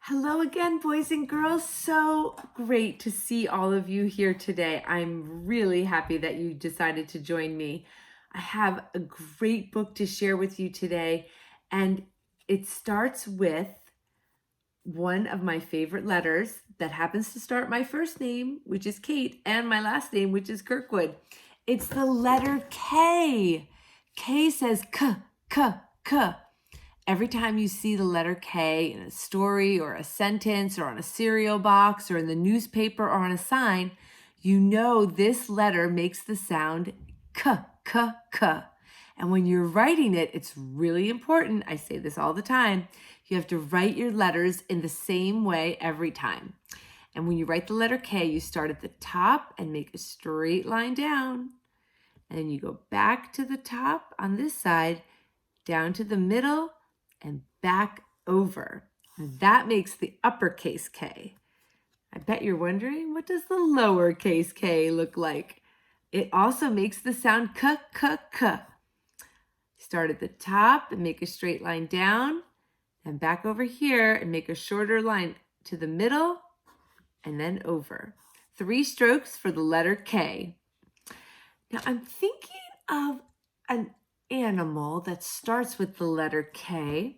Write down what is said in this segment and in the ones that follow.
Hello again, boys and girls. So great to see all of you here today. I'm really happy that you decided to join me. I have a great book to share with you today, and it starts with one of my favorite letters that happens to start my first name, which is Kate, and my last name, which is Kirkwood. It's the letter K. K says K, K, K. Every time you see the letter K in a story or a sentence or on a cereal box or in the newspaper or on a sign, you know this letter makes the sound K, K, K. And when you're writing it, it's really important. I say this all the time. You have to write your letters in the same way every time. And when you write the letter K, you start at the top and make a straight line down. And then you go back to the top on this side, down to the middle, and back over. And that makes the uppercase K. I bet you're wondering, what does the lowercase k look like? It also makes the sound K, K, K. Start at the top and make a straight line down, and back over here and make a shorter line to the middle, and then over. 3 strokes for the letter K. Now I'm thinking of an animal that starts with the letter K.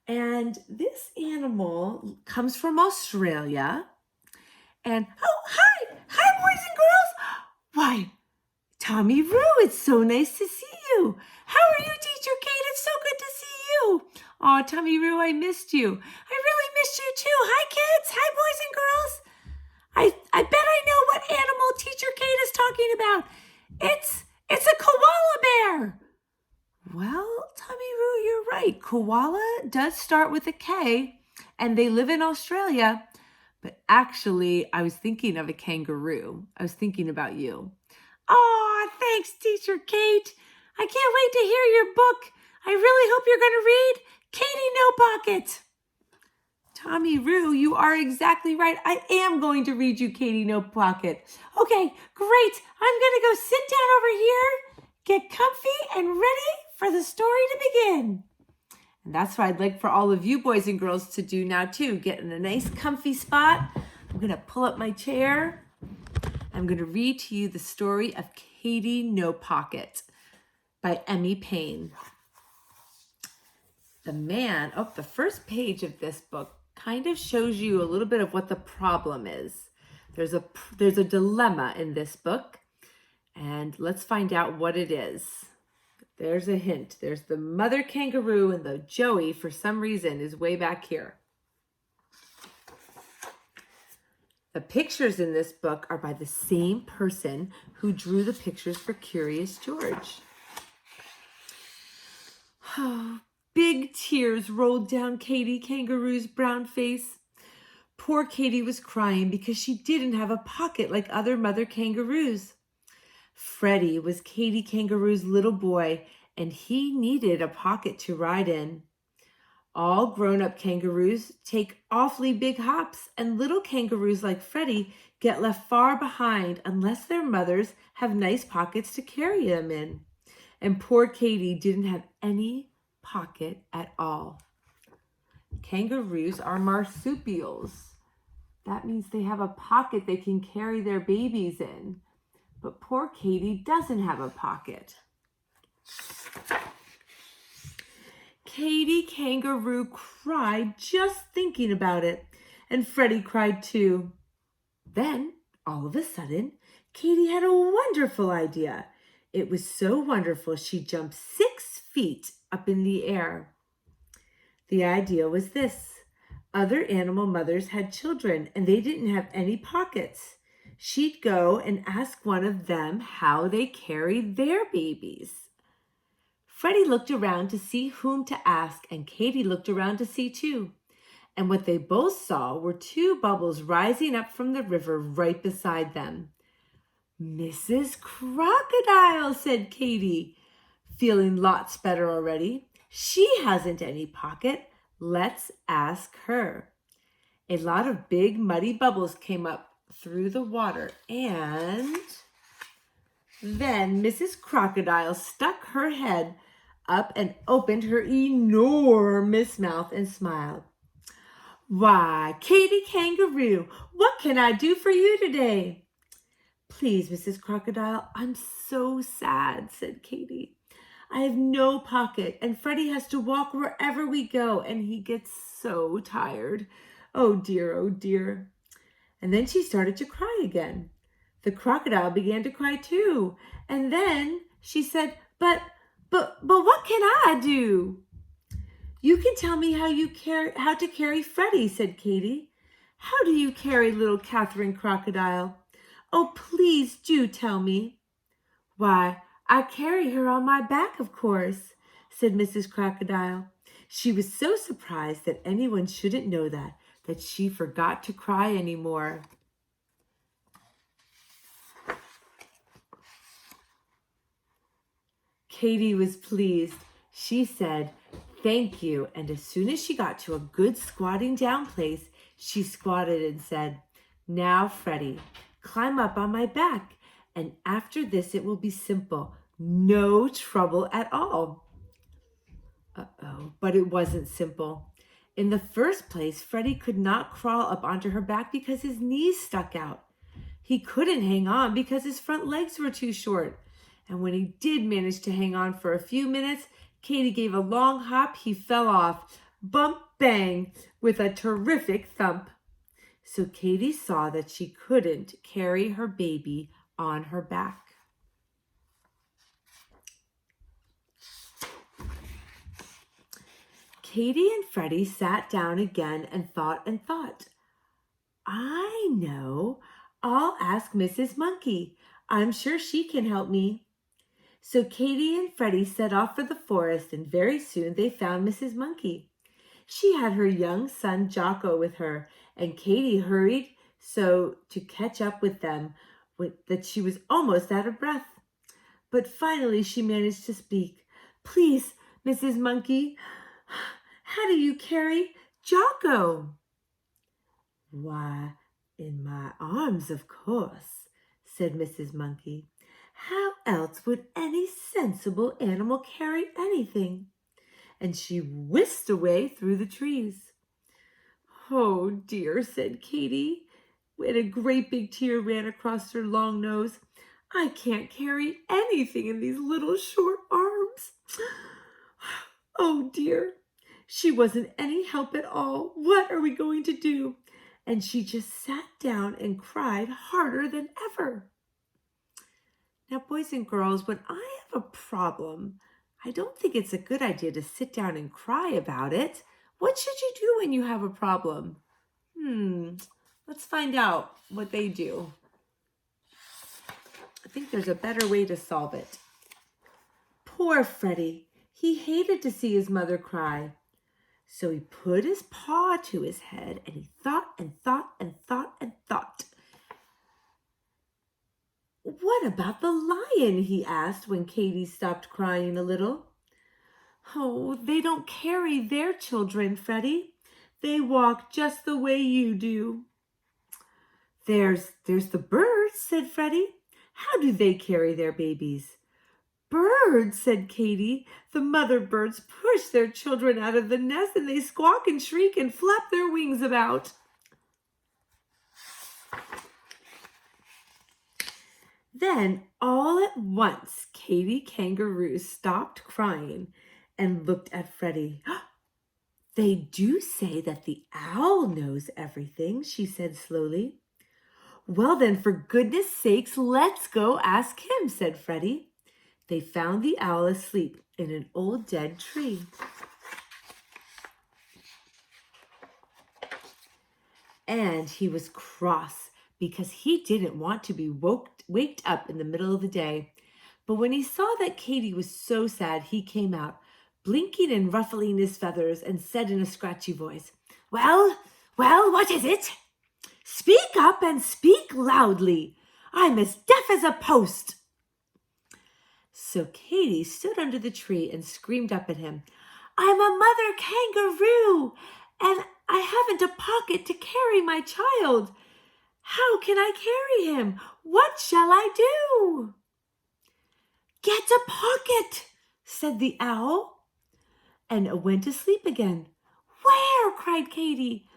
And this animal comes from Australia. And, oh, hi, boys and girls. Why, Tommy Roo, it's so nice to see you. How are you, Teacher Kate? It's so good to see you. Oh, Tommy Roo, I missed you. I really missed you too. Hi, kids. Hi, boys and girls. I bet I know what animal Teacher Kate is talking about. It's a koala bear. Well, Tommy Roo, you're right. Koala does start with a K, and they live in Australia. But actually, I was thinking of a kangaroo. I was thinking about you. Oh, thanks, Teacher Kate. I can't wait to hear your book. I really hope you're going to read Katie No Pocket. Tommy Roo, you are exactly right. I am going to read you Katie No Pocket. Okay, great. I'm going to go sit down over here, get comfy and ready for the story to begin. And that's what I'd like for all of you boys and girls to do now too. Get in a nice comfy spot. I'm going to pull up my chair. I'm going to read to you the story of Katie No Pocket by Emmy Payne. The first page of this book kind of shows you a little bit of what the problem is. There's a dilemma in this book, and let's find out what it is. There's a hint. There's the mother kangaroo, and the Joey, for some reason, is way back here. The pictures in this book are by the same person who drew the pictures for Curious George. Oh, big tears rolled down Katie Kangaroo's brown face. Poor Katie was crying because she didn't have a pocket like other mother kangaroos. Freddie was Katie Kangaroo's little boy, and he needed a pocket to ride in. All grown-up kangaroos take awfully big hops, and little kangaroos like Freddie get left far behind unless their mothers have nice pockets to carry them in. And poor Katie didn't have any pocket at all. Kangaroos are marsupials. That means they have a pocket they can carry their babies in. But poor Katie doesn't have a pocket. Katie Kangaroo cried just thinking about it, and Freddie cried too. Then, all of a sudden, Katie had a wonderful idea. It was so wonderful she jumped 6 feet up in the air. The idea was this. Other animal mothers had children, and they didn't have any pockets. She'd go and ask one of them how they carried their babies. Freddie looked around to see whom to ask, and Katie looked around to see too. And what they both saw were 2 bubbles rising up from the river right beside them. Mrs. Crocodile, said Katie, feeling lots better already. She hasn't any pocket. Let's ask her. A lot of big muddy bubbles came up through the water, and then Mrs. Crocodile stuck her head up and opened her enormous mouth and smiled. Why, Katie Kangaroo, what can I do for you today? Please, Mrs. Crocodile, I'm so sad, said Katie. I have no pocket, and Freddie has to walk wherever we go, and he gets so tired. Oh dear, oh dear. And then she started to cry again. The crocodile began to cry too. And then she said, but what can I do? You can tell me how to carry Freddie, said Katie. How do you carry little Catherine Crocodile? Oh, please do tell me. Why, I carry her on my back, of course, said Mrs. Crocodile. She was so surprised that anyone shouldn't know that she forgot to cry anymore. Katie was pleased. She said, "Thank you," and as soon as she got to a good squatting down place, she squatted and said, "Now, Freddie, climb up on my back, and after this it will be simple. No trouble at all." Uh-oh, but it wasn't simple. In the first place, Freddie could not crawl up onto her back because his knees stuck out. He couldn't hang on because his front legs were too short. And when he did manage to hang on for a few minutes, Katie gave a long hop, he fell off, bump, bang, with a terrific thump. So Katie saw that she couldn't carry her baby on her back. Katie and Freddie sat down again and thought and thought. I know. I'll ask Mrs. Monkey. I'm sure she can help me. So Katie and Freddie set off for the forest, and very soon they found Mrs. Monkey. She had her young son Jocko with her, and Katie hurried so to catch up with them that she was almost out of breath. But finally she managed to speak. Please, Mrs. Monkey, how do you carry Jocko? Why, in my arms, of course, said Mrs. Monkey. How else would any sensible animal carry anything? And she whisked away through the trees. Oh dear, said Katie, and a great big tear ran across her long nose. I can't carry anything in these little short arms. Oh dear, she wasn't any help at all. What are we going to do? And she just sat down and cried harder than ever. Now, boys and girls, when I have a problem, I don't think it's a good idea to sit down and cry about it. What should you do when you have a problem? Let's find out what they do. I think there's a better way to solve it. Poor Freddie. He hated to see his mother cry. So he put his paw to his head and he thought and thought and thought and thought. What about the lion? He asked when Katie stopped crying a little. Oh, they don't carry their children, Freddie. They walk just the way you do. There's the birds, said Freddie. How do they carry their babies? Birds, said Katie. The mother birds push their children out of the nest and they squawk and shriek and flap their wings about. Then, all at once, Katie Kangaroo stopped crying and looked at Freddie. They do say that the owl knows everything, she said slowly. Well then, for goodness sakes, let's go ask him, said Freddie. They found the owl asleep in an old dead tree. And he was cross because he didn't want to be waked up in the middle of the day. But when he saw that Katie was so sad, he came out, blinking and ruffling his feathers, and said in a scratchy voice, Well, what is it? Speak up and speak loudly. I'm as deaf as a post. So Katie stood under the tree and screamed up at him, I'm a mother kangaroo, and I haven't a pocket to carry my child. How can I carry him? What shall I do? Get a pocket, said the owl, and went to sleep again. Where? Cried Katie.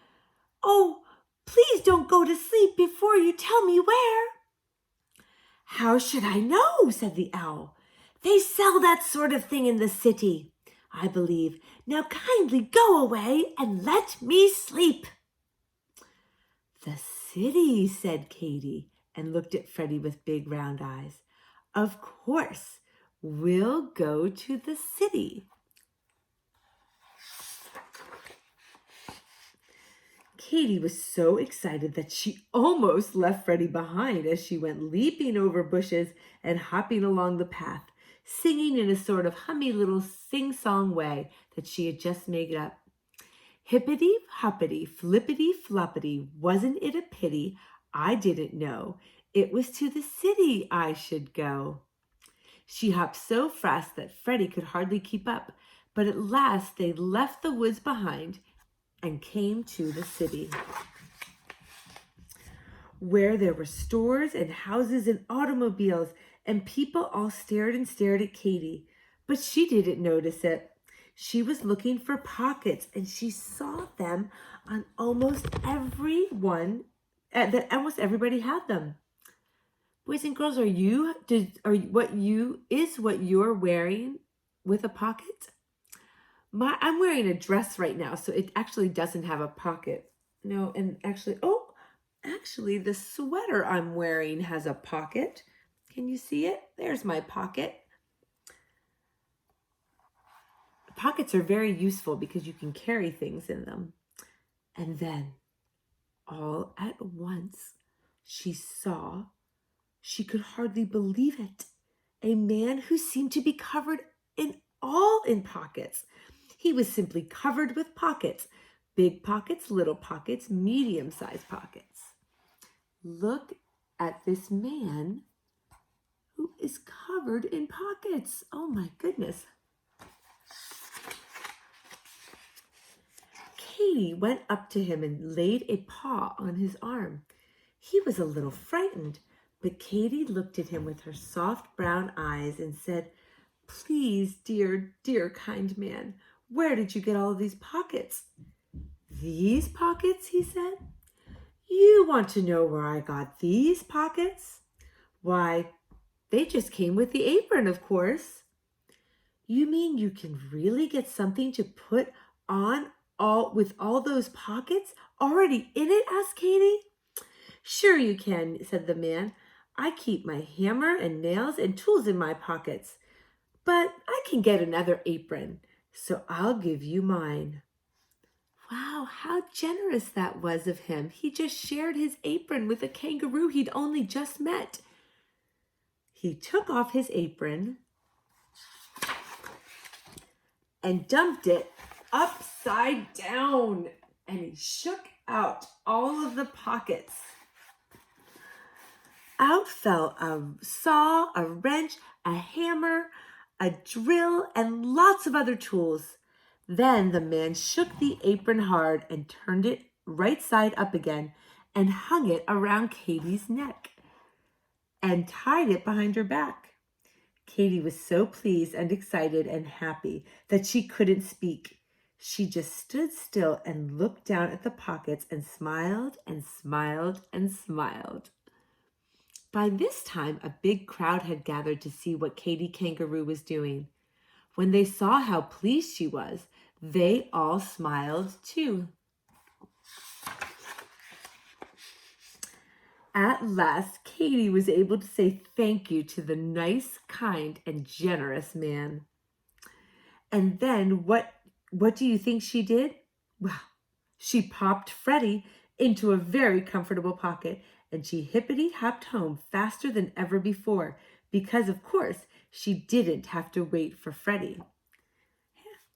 "Oh, please don't go to sleep before you tell me where." "How should I know?" said the owl. "They sell that sort of thing in the city, I believe. Now kindly go away and let me sleep." "The city," said Katy, and looked at Freddie with big round eyes. "Of course, we'll go to the city." Katy was so excited that she almost left Freddie behind as she went leaping over bushes and hopping along the path, singing in a sort of hummy little sing-song way that she had just made up. "Hippity hoppity, flippity floppity, wasn't it a pity I didn't know it was to the city I should go?" She hopped so fast that Freddie could hardly keep up, but at last they left the woods behind and came to the city, where there were stores and houses and automobiles, and people all stared and stared at Katy, but she didn't notice it. She was looking for pockets, and she saw them on almost everyone, that almost everybody had them. Boys and girls, what you're wearing with a pocket? I'm wearing a dress right now, so it actually doesn't have a pocket. No, and actually the sweater I'm wearing has a pocket. Can you see it? There's my pocket. Pockets are very useful because you can carry things in them. And then, all at once, she could hardly believe it, a man who seemed to be covered in pockets. He was simply covered with pockets, big pockets, little pockets, medium-sized pockets. Look at this man who is covered in pockets. Oh my goodness. Katy went up to him and laid a paw on his arm. He was a little frightened, but Katy looked at him with her soft brown eyes and said, "Please, dear, dear, kind man, where did you get all of these pockets?" "These pockets?" he said. "You want to know where I got these pockets? Why, they just came with the apron, of course." "You mean you can really get something to put on with all those pockets already in it?" asked Katy. "Sure you can," said the man. "I keep my hammer and nails and tools in my pockets, but I can get another apron, so I'll give you mine." Wow, how generous that was of him. He just shared his apron with a kangaroo he'd only just met. He took off his apron and dumped it upside down, and he shook out all of the pockets. Out fell a saw, a wrench, a hammer, a drill, and lots of other tools. Then the man shook the apron hard and turned it right side up again and hung it around Katy's neck and tied it behind her back. Katy was so pleased and excited and happy that she couldn't speak. She just stood still and looked down at the pockets and smiled and smiled and smiled. By this time, a big crowd had gathered to see what Katy Kangaroo was doing. When they saw how pleased she was, they all smiled too. At last, Katy was able to say thank you to the nice, kind, and generous man. And then what do you think she did? Well, she popped Freddie into a very comfortable pocket, and she hippity-hopped home faster than ever before, because, of course, she didn't have to wait for Freddie.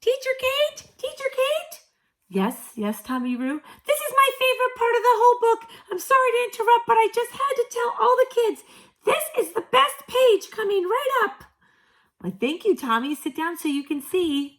"Teacher Kate? Teacher Kate?" Yes, Tommy Roo. "This is my favorite part of the whole book. I'm sorry to interrupt, but I just had to tell all the kids. This is the best page coming right up." "Well, thank you, Tommy. Sit down so you can see."